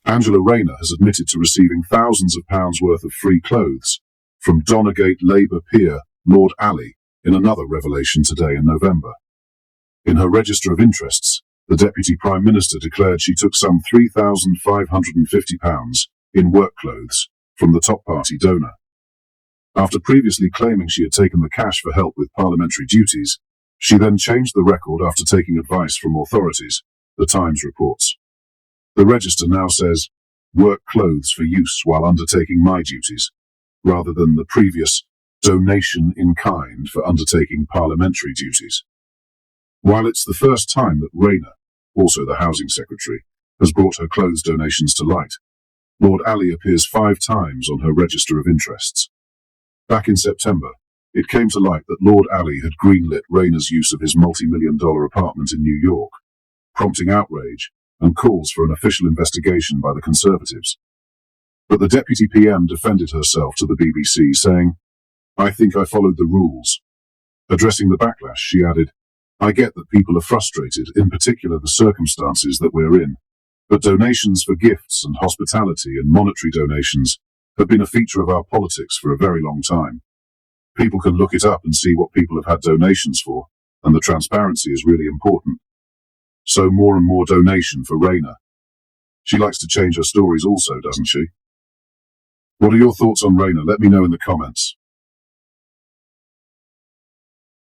Angela Rayner has admitted to receiving thousands of pounds worth of free clothes from Donegate Labour peer Lord Ali in another revelation today in November. In her register of interests, the Deputy Prime Minister declared she took some £3,550 in work clothes from the top party donor. After previously claiming she had taken the cash for help with parliamentary duties, she then changed the record after taking advice from authorities, the Times reports. The register now says, work clothes for use while undertaking my duties, rather than the previous donation in kind for undertaking parliamentary duties. While it's the first time that Rayner, also the Housing Secretary, has brought her clothes donations to light, Lord Ali appears 5 times on her register of interests. Back in September, it came to light that Lord Ali had greenlit Rayner's use of his multi-million-dollar apartment in New York, prompting outrage and calls for an official investigation by the Conservatives. But the Deputy PM defended herself to the BBC, saying, "I think I followed the rules." Addressing the backlash, she added, "I get that people are frustrated, in particular the circumstances that we're in, but donations for gifts and hospitality and monetary donations have been a feature of our politics for a very long time. People can look it up and see what people have had donations for, and the transparency is really important. So more and more donation for Rayner." She likes to change her stories also, doesn't she? What are your thoughts on Rayner? Let me know in the comments.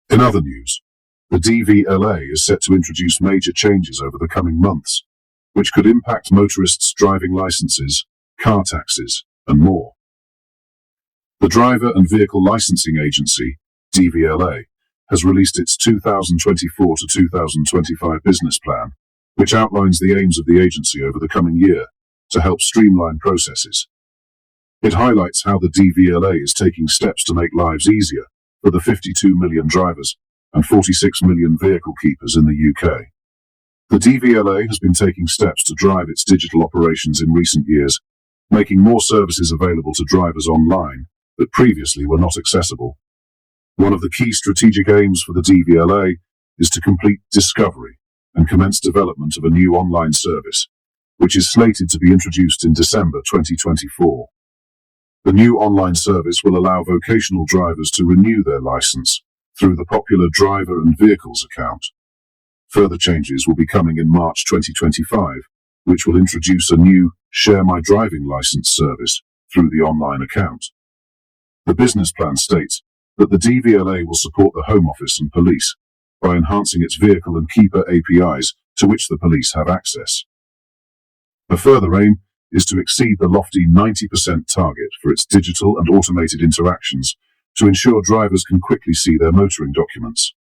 In other news, the DVLA is set to introduce major changes over the coming months, which could impact motorists' driving licenses, car taxes, and more. The Driver and Vehicle Licensing Agency, DVLA, has released its 2024 to 2025 business plan, which outlines the aims of the agency over the coming year to help streamline processes. It highlights how the DVLA is taking steps to make lives easier for the 52 million drivers and 46 million vehicle keepers in the UK. The DVLA has been taking steps to drive its digital operations in recent years, making more services available to drivers online that previously were not accessible. One of the key strategic aims for the DVLA is to complete discovery and commence development of a new online service, which is slated to be introduced in December 2024. The new online service will allow vocational drivers to renew their license through the popular Driver and Vehicles account. Further changes will be coming in March 2025, which will introduce a new Share My Driving License service through the online account. The business plan states that the DVLA will support the Home Office and police by enhancing its vehicle and keeper APIs to which the police have access. A further aim is to exceed the lofty 90% target for its digital and automated interactions to ensure drivers can quickly see their motoring documents.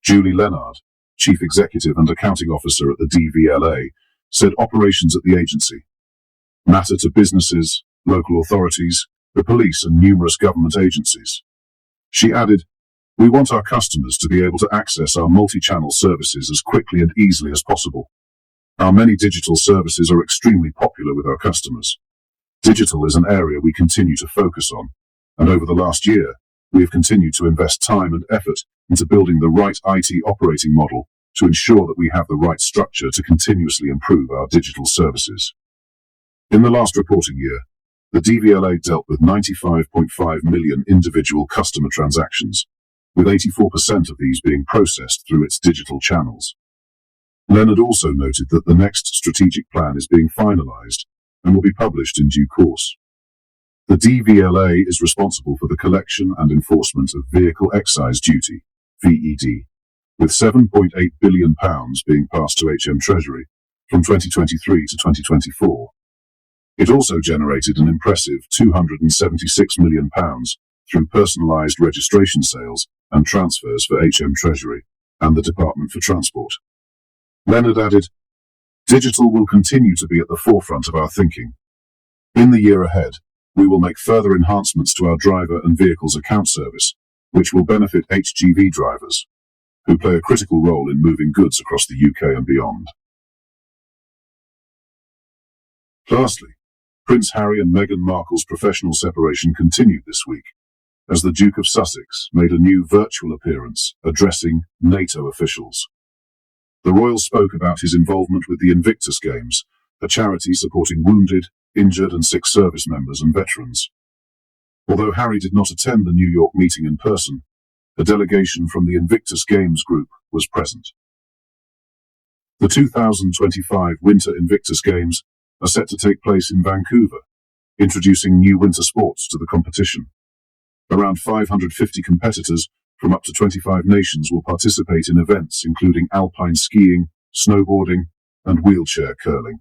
Julie Leonard, Chief Executive and Accounting Officer at the DVLA, said operations at the agency matter to businesses, local authorities, the police and numerous government agencies. She added, "We want our customers to be able to access our multi-channel services as quickly and easily as possible. Our many digital services are extremely popular with our customers. Digital is an area we continue to focus on, and over the last year, we have continued to invest time and effort into building the right IT operating model to ensure that we have the right structure to continuously improve our digital services." In the last reporting year, the DVLA dealt with 95.5 million individual customer transactions, with 84% of these being processed through its digital channels. Leonard also noted that the next strategic plan is being finalized and will be published in due course. The DVLA is responsible for the collection and enforcement of Vehicle Excise Duty, VED, with £7.8 billion being passed to HM Treasury from 2023 to 2024. It also generated an impressive £276 million through personalised registration sales and transfers for HM Treasury and the Department for Transport. Leonard added, "Digital will continue to be at the forefront of our thinking. In the year ahead, we will make further enhancements to our driver and vehicles account service, which will benefit HGV drivers, who play a critical role in moving goods across the UK and beyond." Lastly, Prince Harry and Meghan Markle's professional separation continued this week, as the Duke of Sussex made a new virtual appearance addressing NATO officials. The royal spoke about his involvement with the Invictus Games a charity supporting wounded, injured and sick service members and veterans. Although Harry did not attend the New York meeting in person, a delegation from the Invictus Games group was present. The 2025 Winter Invictus Games are set to take place in Vancouver, introducing new winter sports to the competition. Around 550 competitors from up to 25 nations will participate in events including alpine skiing, snowboarding, and wheelchair curling,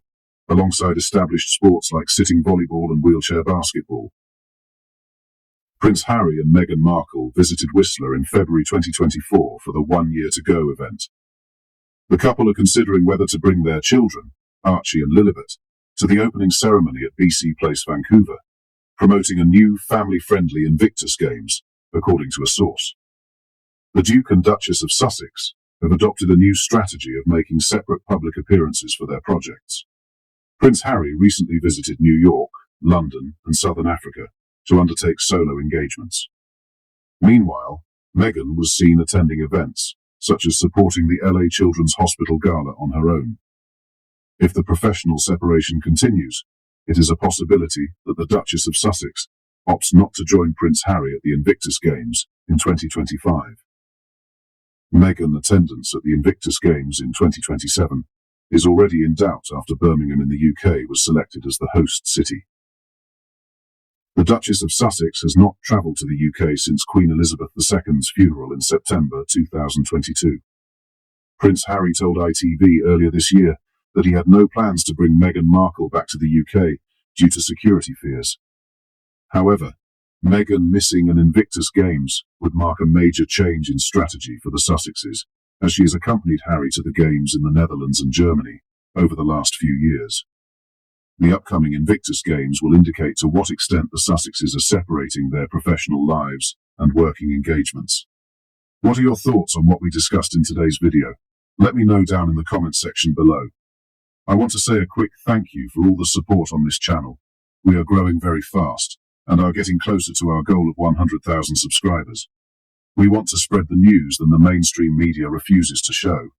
alongside established sports like sitting volleyball and wheelchair basketball. Prince Harry and Meghan Markle visited Whistler in February 2024 for the One Year to Go event. The couple are considering whether to bring their children, Archie and Lilibet, to the opening ceremony at BC Place, Vancouver, promoting a new family-friendly Invictus Games, according to a source. The Duke and Duchess of Sussex have adopted a new strategy of making separate public appearances for their projects. Prince Harry recently visited New York, London, and Southern Africa to undertake solo engagements. Meanwhile, Meghan was seen attending events, such as supporting the LA Children's Hospital Gala on her own. If the professional separation continues, it is a possibility that the Duchess of Sussex opts not to join Prince Harry at the Invictus Games in 2025. Meghan attendance at the Invictus Games in 2027 is already in doubt after Birmingham in the UK was selected as the host city. The Duchess of Sussex has not travelled to the UK since Queen Elizabeth II's funeral in September 2022. Prince Harry told ITV earlier this year that he had no plans to bring Meghan Markle back to the UK due to security fears. However, Meghan missing an Invictus Games would mark a major change in strategy for the Sussexes, as she has accompanied Harry to the Games in the Netherlands and Germany over the last few years. The upcoming Invictus Games will indicate to what extent the Sussexes are separating their professional lives and working engagements. What are your thoughts on what we discussed in today's video? Let me know down in the comments section below. I want to say a quick thank you for all the support on this channel. We are growing very fast and are getting closer to our goal of 100,000 subscribers. We want to spread the news that the mainstream media refuses to show.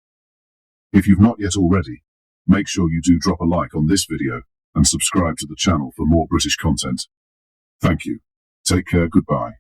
If you've not yet already, make sure you do drop a like on this video and subscribe to the channel for more British content. Thank you. Take care. Goodbye.